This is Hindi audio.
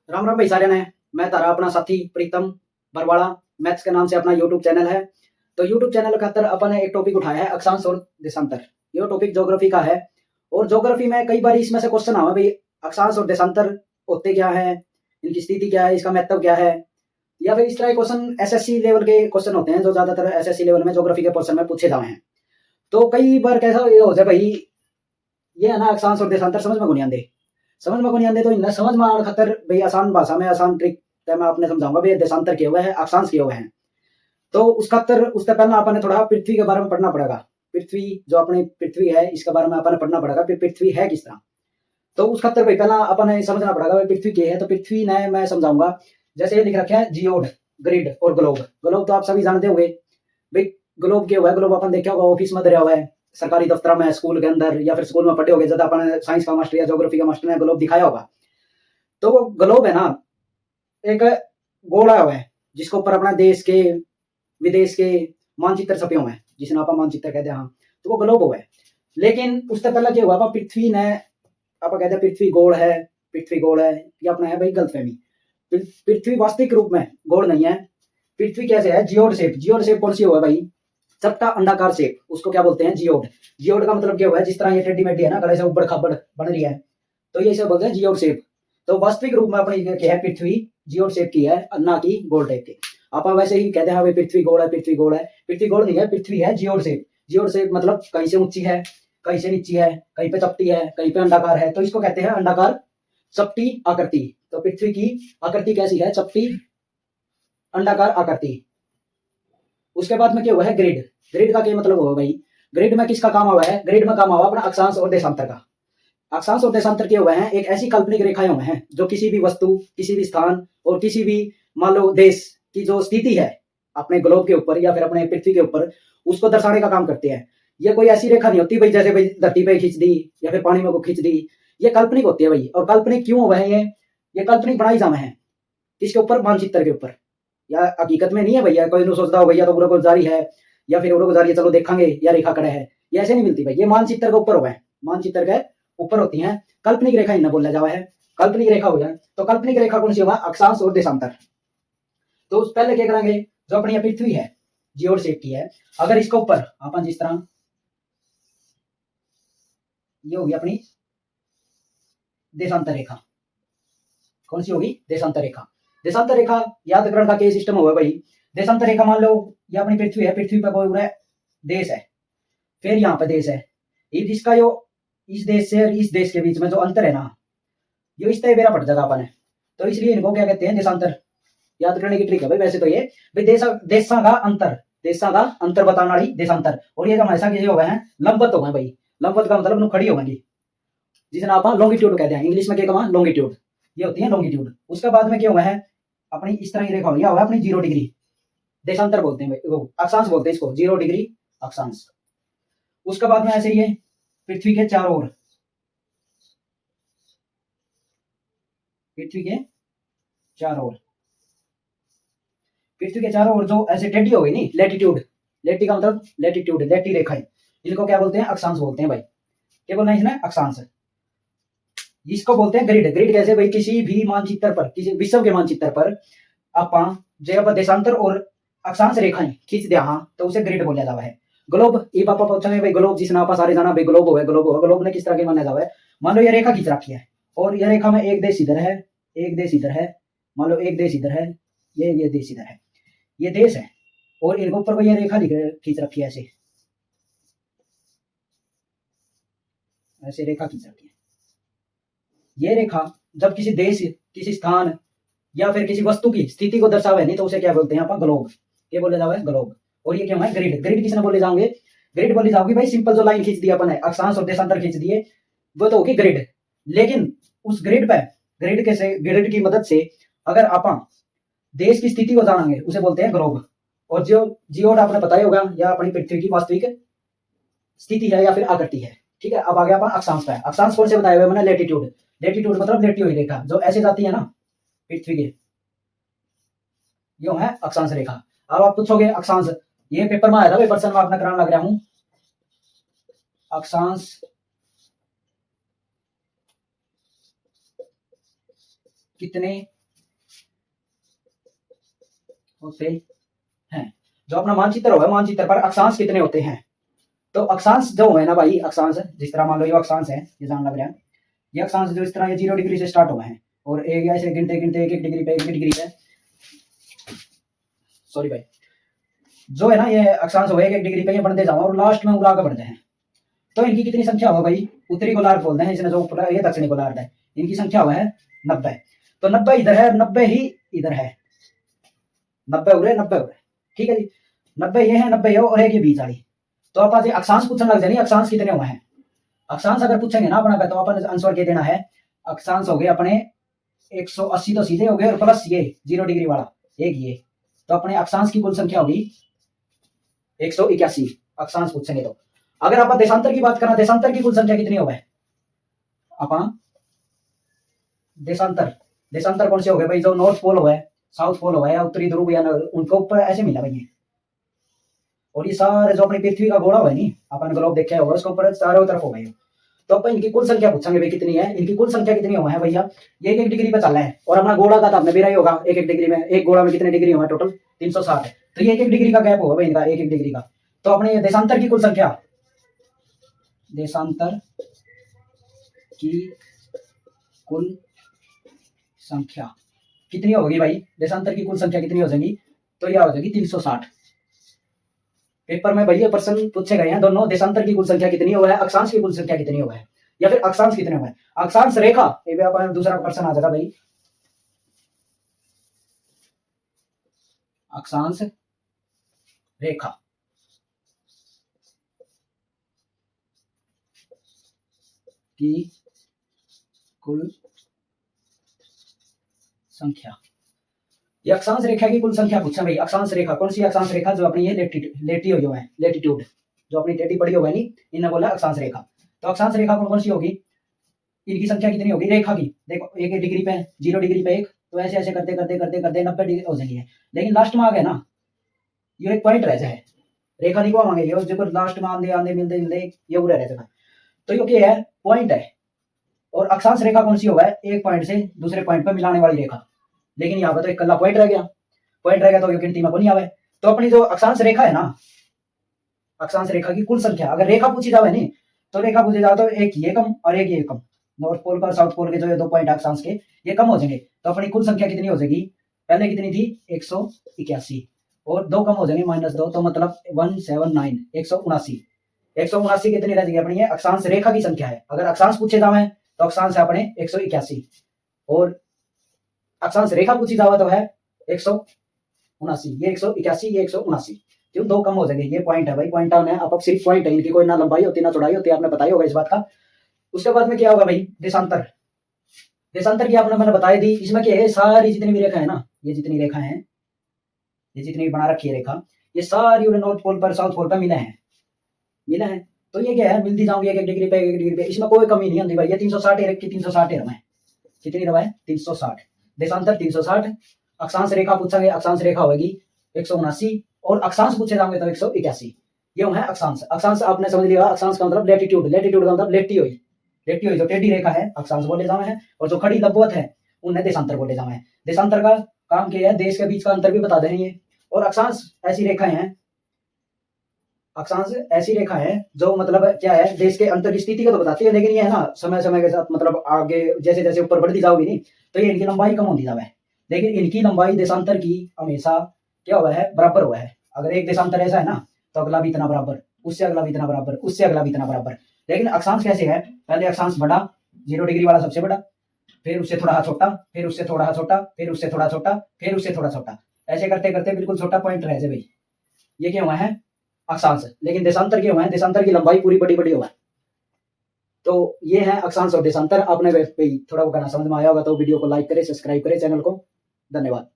राम राम भाई सारे ने। मैं तारा अपना साथी प्रीतम बरवाड़ा। मैथ्स के नाम से अपना यूट्यूब चैनल है। तो यूट्यूब चैनल के अंदर अपन ने एक टॉपिक उठाया है अक्षांश और देशांतर। ये टॉपिक ज्योग्राफी का है और ज्योग्राफी में कई बार इसमें से क्वेश्चन आवा भाई अक्षांश और देशांतर होते क्या है, इनकी स्थिति क्या है, इसका महत्व क्या है, या फिर इस तरह के क्वेश्चन एसएससी लेवल के क्वेश्चन होते हैं जो ज्यादातर एसएससी लेवल में ज्योग्राफी के पोर्शन में पूछे जाए हैं। तो कई बार कैसा ये हो जाए भाई ये है ना अक्षांश और देशांतर समझ में नहीं आते। समझ में नहीं आते तो इन्हें समझ में आने खातर भाई आसान भाषा में आसान ट्रिक मैं आपने समझाऊंगा भाई देशांतर किए हुए हैं अक्षांश किए हुए हैं। तो उसका खातर उससे पहले आपने थोड़ा पृथ्वी के बारे में पढ़ना पड़ेगा। पृथ्वी जो अपनी पृथ्वी है इसके बारे में आपने पढ़ना पड़ेगा कि पृथ्वी है किस तरह। तो उस खातर भाई पहला अपने समझना पड़ेगा भाई पृथ्वी क्या है। तो पृथ्वी ने मैं समझाऊंगा जैसे ये लिख रखे हैं जियोड, ग्रिड और ग्लोब। ग्लोब तो आप सभी जानते होंगे भाई। ग्लोब क्या हुआ है, ग्लोब अपन देखा होगा ऑफिस में दरिया हुआ है, सरकारी दफ्तर में, स्कूल के अंदर या फिर स्कूल में पढ़े होंगे, ज्यादा अपन साइंस का मास्टर या ज्योग्राफी का मास्टर ने ग्लोब दिखाया होगा। तो वो ग्लोब है ना एक गोला हुआ है जिसके ऊपर अपना देश के विदेश के मानचित्र छपे हुए हैं, जिसे आप मानचित्र कहते हैं। हाँ, तो वो ग्लोब हुआ है। लेकिन उससे पहले क्या हुआ पृथ्वी ने आप कहते हैं पृथ्वी गोल है, पृथ्वी गोल है, ये अपना है भाई गलतफहमी। पृथ्वी वास्तविक रूप में गोल नहीं है। पृथ्वी कैसे है जियोड शेप। जियोड शेप कौन सी हुआ है भाई, चपटा अंडाकार शेप, उसको क्या बोलते हैं जियोड। जियोड का मतलब क्या हुआ है जिस तरह ये टेढ़ी मेढ़ी है ना गले से ऊबड़ खाबड़ बन रही है, तो ये इसे बोलते हैं जियोड शेप। तो वास्तविक रूप में अपनी क्या है पृथ्वी जियोड शेप की है, ना कि गोल टाइप की। आप वैसे ही कहते हैं भाई पृथ्वी गोल है, पृथ्वी गोल है। पृथ्वी गोल नहीं है, पृथ्वी है जियोड शेप। जियोड शेप मतलब कहीं से ऊंची है, कहीं से नीची है, कहीं पे चपटी है, कहीं पे अंडाकार है, तो इसको कहते हैं अंडाकार चपटी आकृति। तो पृथ्वी की आकृति कैसी है, चपटी अंडाकार आकृति। उसके बाद में क्या हुआ है ग्रिड। ग्रिड का क्या मतलब हुआ भाई, ग्रिड में किसका काम हुआ है, ग्रिड में काम हुआ अपना अक्षांश और देशांतर का। अक्षांश और देशांतर किए हुए हैं एक ऐसी काल्पनिक रेखाएं हुए हैं जो किसी भी वस्तु, किसी भी स्थान और किसी भी मान लो देश की जो स्थिति है अपने ग्लोब के ऊपर या फिर अपने पृथ्वी के ऊपर, उसको दर्शाने का काम करते हैं। ये कोई ऐसी रेखा नहीं होती भाई जैसे भाई धरती पे खींच दी या फिर पानी में को खींच दी। ये काल्पनिक होती है भाई। और काल्पनिक क्यों हुआ है ये काल्पनिक बनाई जाए हैं किसके ऊपर, मानचित्र के ऊपर। या हकीकत में नहीं है भैया, कोई नहीं सोचता हो भैया तो पूरा गुजारी है या फिर पूरा गुजारी है चलो देखेंगे या रेखा कड़े है, ये ऐसे नहीं मिलती भाई। ये मानचित्र के ऊपर हुआ है, मानचित्र के ऊपर होती है। काल्पनिक रेखा इन्हें बोला जावा है, काल्पनिक रेखा हो जाए। तो काल्पनिक रेखा कौन सी होगा, अक्षांश और देशांतर। तो उस पहले क्या करेंगे, जो अपनी पृथ्वी है जियोड शेप की है, अगर इसके ऊपर अपन जिस तरह ये होगी अपनी देशांतर रेखा। कौन सी होगी, देशांतर रेखा। देशांतर रेखा याद करने का क्या सिस्टम होगा भाई। देशांतर रेखा मान लो ये अपनी पृथ्वी है, पृथ्वी पर कोई पूरा देश है, फिर यहाँ पे देश है, इसका जो इस देश से और इस देश के बीच में जो अंतर है ना, ये इस तरह बेरा पड़ जाएगा अपन है। तो इसलिए इनको क्या कहते हैं, देशांतर। याद करने की ट्रिक है भाई वैसे तो ये भाई देशा का अंतर, देशा का अंतर बताने वाली देशांतर। और ये जो हमेशा किसी हो गए हैं लंबवत हो गए भाई। लंबवत का मतलब खड़ी हो गई, जिसे आप लॉन्गिट्यूड कहते हैं, इंग्लिश में क्या कहा लॉन्गिट्यूड, ये होती है लॉन्गिट्यूड। उसके बाद में क्या हुआ है अपनी इस तरह की रेखा हुई है अपनी 0 डिग्री, देशांतर बोलते हैं वो, अक्षांश बोलते हैं इसको, 0 डिग्री अक्षांश। उसके बाद में ऐसे ये पृथ्वी के चारों ओर, पृथ्वी के चारों ओर, पृथ्वी के चारों ओर जो ऐसे टेढ़ी हो गई नहीं, लेटीट्यूड, लेटी का मतलब लेटीट्यूड, लेटी रेखाएं, इनको क्या बोलते हैं, अक्षांश बोलते हैं भाई। क्या बोलना है इसमें, अक्षांश। इसको बोलते हैं ग्रिड। ग्रिड कैसे भाई, किसी भी मानचित्र पर, किसी विश्व के मानचित्र पर आप जब देशांतर और अक्षांश रेखाएं खींच दिया हाँ तो उसे ग्रिड बोला जाता है। ग्लोब ये पापा पूछेंगे भाई ग्लोब जिसने आप सारे जाना भाई ग्लोब है, ग्लोब होगा, ग्लोब ने किस तरह के माना जाता है। मान लो ये रेखा खींच रखी है और यह रेखा में एक देश इधर है, एक देश इधर है, मान लो एक देश इधर है, ये देश इधर है, ये देश है, और इनके ऊपर कोई ये रेखा खींच रखी है, ऐसे ऐसे रेखा खींच रखी है। ये रेखा जब किसी देश, किसी स्थान या फिर किसी वस्तु की स्थिति को दर्शावे नहीं तो उसे क्या बोलते हैं आप, ग्लोब। क्या बोले जाओगे, ग्लोब। और ये क्या है, ग्रिड। ग्रिड किसने बोले जाओगे, ग्रिड बोली जाओगी भाई सिंपल जो लाइन खींच दी अपन है, अक्षांश और देशांतर खींच दिए, वो तो होगी ग्रिड। लेकिन उस ग्रिड पे, ग्रिड के से, ग्रिड की मदद से अगर आप देश की स्थिति को जानेंगे उसे बोलते हैं ग्लोब। और जो जियोड आपने बताया होगा या अपनी पृथ्वी की वास्तविक स्थिति है या फिर आकृति है। ठीक है, अब आ गया अपन अक्षांश पे। अक्षांश कौन से बताए हुए मैंने, लेटीट्यूड। लेटीट्यूड मतलब लेटी हुई रेखा जो ऐसे जाती है ना पृथ्वी के, यो है अक्षांश रेखा। अब आप पूछोगे अक्षांश, ये पेपर में आया था पेपर से मैं अपना कराने लग रहा हूं, अक्षांश कितने होते हैं। जो अपना मानचित्र हो, मानचित्र पर अक्षांश कितने होते हैं? तो अक्षांश जो है ना भाई, अक्षांश जिस तरह मान लो ये अक्षांश है, ये जान लग रहा है, ये अक्षांश जो इस तरह ये 0 डिग्री से स्टार्ट हुए हैं और एक ऐसे गिनते गिनते 1 डिग्री पे 1 डिग्री पे, सॉरी भाई, जो है ना ये अक्षांश हो 1 डिग्री पे ये बढ़ते जाओ और लास्ट में उड़ा के बढ़ते हैं। तो इनकी कितनी संख्या होगा भाई? उत्तरी गोलार्ध बोलते हैं इसने, जो ये दक्षिणी गोलार्ध है, इनकी संख्या हुआ है 90। तो 90 इधर है, 90 ही इधर है, 90 उरे 90 उरे, ठीक है जी। 90 ये है, 90 ये और एक ये बीच वाली। तो आप अक्षांश पूछने लग जाए, अक्षांश कितने हुए हैं? अक्षांश अगर पूछेंगे ना अपना, तो अपन आंसर के देना है, अक्षांश हो गए अपने 180 तो सीधे हो गए और प्लस ये 0 डिग्री वाला एक ये, तो अपने अक्षांश की कुल संख्या होगी 181। अक्षांश पूछेंगे तो अगर आप देशांतर की बात करना, देशांतर की कुल संख्या कितनी हो गए? अपन देशांतर, देशांतर कौन से हो गए भाई? जो नॉर्थ पोल हो गए, साउथ पोल हो गया, उत्तरी ध्रुव या उनके ऊपर ऐसे मिला भाई। और ये सारे जो अपनी पृथ्वी का गोला है नी, अपन ग्लोब देखा होगा, उसके ऊपर चारों तरफ हो गए। तो अपन इनकी कुल संख्या पूछेंगे भाई कितनी है, इनकी कुल संख्या कितनी हुआ है भैया? ये 1 डिग्री पे चल रहा है और अपना गोला का तो आपने बेरा ही होगा, 1 डिग्री में, एक गोला में कितने डिग्री हुआ है टोटल? 360 है। तो ये 1 डिग्री का गैप होगा भाई इनका, 1 डिग्री का। तो अपने देशांतर की कुल संख्या, देशांतर की कुल संख्या कितनी होगी भाई? देशांतर की कुल संख्या कितनी हो जाएगी? तो यह हो जाएगी 360। पेपर में भैया प्रश्न पूछे गए हैं दोनों, देशांतर की कुल संख्या कितनी हुआ है, अक्षांश की कुल संख्या कितनी हुआ है, या फिर अक्षांश कितने हुए हैं। अक्षांश रेखा, ये भी दूसरा प्रश्न आ जाएगा भाई, अक्षांश रेखा की कुल संख्या, ये अक्षांश रेखा की कुल संख्या पूछा भाई। अक्षांश रेखा कौन सी? अक्षांश रेखा जो अपनी ये लेटी हुई है, लेटीट्यूड जो अपनी टेटी पड़ी हुई है नी, इन्हें बोला अक्षांश रेखा। तो अक्षांश रेखा कौन कौन सी होगी, इनकी संख्या कितनी होगी रेखा की? देखो 1 डिग्री पे, 0 डिग्री पे एक, तो ऐसे ऐसे करते करते करते करते 90 डिग्री हो जाएगी। लेकिन लास्ट में आ गए ना, ये एक पॉइंट रह जाए, रेखा नहीं को मांगे ये जो लास्ट में आंधे आंधे मिलते मिलते ये उड़े रह जाएगा। तो ये क्या है? पॉइंट है। और अक्षांश रेखा कौन सी होगा? एक पॉइंट से दूसरे पॉइंट पर मिलाने वाली रेखा। लेकिन यहाँ पर तो एक कल्ला पॉइंट रह गया, पॉइंट रह गया तो गिनती में को नहीं आवे। तो अपनी जो अक्षांश रेखा है ना, अक्षांश रेखा की कुल संख्या अगर रेखा पूछी जावे नहीं, तो रेखा पूछी जाए तो एक ये कम और एक ये कम, नॉर्थ पोल का और साउथ पोल के जो 2 पॉइंट अक्षांश के ये कम हो जाएंगे। तो अपनी कुल संख्या कितनी हो जाएगी? पहले कितनी थी? 181 और 2 कम हो जाएंगे -2, तो मतलब 179, 179। 179 कितनी रह जाएगी अपनी? ये अक्षांश रेखा की संख्या है। अगर अक्षांश पूछे जावे तो अक्षांश है अपने 181 और अक्षांश रेखा पूछी जावा तो है 179। ये 181, ये 179, क्यों 2 कम हो जाएंगे। ये पॉइंट है भाई, पॉइंट ऑन है। अब सिर्फ पॉइंट है, इनकी कोई ना लंबाई होती ना चौड़ाई होती है, आपने बताया होगा इस बात का। उसके बाद में क्या होगा भाई? देशांतर, देशांतर की आपने मैंने बताई दी। इसमें क्या है? सारी जितनी भी रेखा है ना, ये जितनी रेखा है, ये जितनी बना रखी है रेखा, ये सारी नॉर्थ पोल पर साउथ पोल पर मिले हैं, मिले हैं। तो ये क्या है? मिलती जाऊंगी 1 डिग्री पे 1 डिग्री पे, इसमें कोई कमी नहीं आती भाई। ये 360 की 360 रवा है, कितनी रवा है? 360। देशांतर 360। अक्षांश रेखा पूछेंगे, अक्षांश रेखा होगी 179 और अक्षांश पूछे जाएंगे तो 181। ये है अक्षांश। अक्षांश आपने समझ लिया, अक्षांश का मतलब लेटीट्यूड, लेटीट्यूड का मतलब लेटी हुई, लेटी हुई जो टेढ़ी रेखा है अक्षांश बोले जावे हैं, और जो खड़ी लंबवत है उन्हें देशांतर बोले जावे हैं। देशांतर का काम क्या है? देश के बीच का अंतर भी बता देंगे। और अक्षांश ऐसी रेखाएं हैं, अक्षांश ऐसी रेखा है जो मतलब क्या है? देश के अंतर की स्थिति को तो बताती है, लेकिन ये है ना समय समय के साथ मतलब आगे जैसे जैसे ऊपर बढ़ती जाओगी नहीं, तो ये इनकी लंबाई कम होती जावे। लेकिन इनकी लंबाई देशांतर की हमेशा क्या हुआ है? बराबर हुआ है। अगर एक देशांतर ऐसा है ना, तो अगला भी इतना बराबर, उससे अगला भी इतना बराबर, उससे अगला भी इतना बराबर। लेकिन अक्षांश कैसे है? पहले अक्षांश बड़ा, 0 डिग्री वाला सबसे बड़ा, फिर उससे थोड़ा छोटा, फिर उससे थोड़ा छोटा, फिर उससे थोड़ा छोटा, फिर उससे थोड़ा छोटा, ऐसे करते करते बिल्कुल छोटा पॉइंट रह जाए भाई। ये क्या हुआ है? अक्षांश। लेकिन देशांतर क्या हुआ है? देशांतर की लंबाई पूरी बड़ी बड़ी हुआ है। तो ये है अक्षांश और देशांतर। आपने थोड़ा वो करना समझ में आया होगा तो वीडियो को लाइक करें, सब्सक्राइब करें चैनल को। धन्यवाद।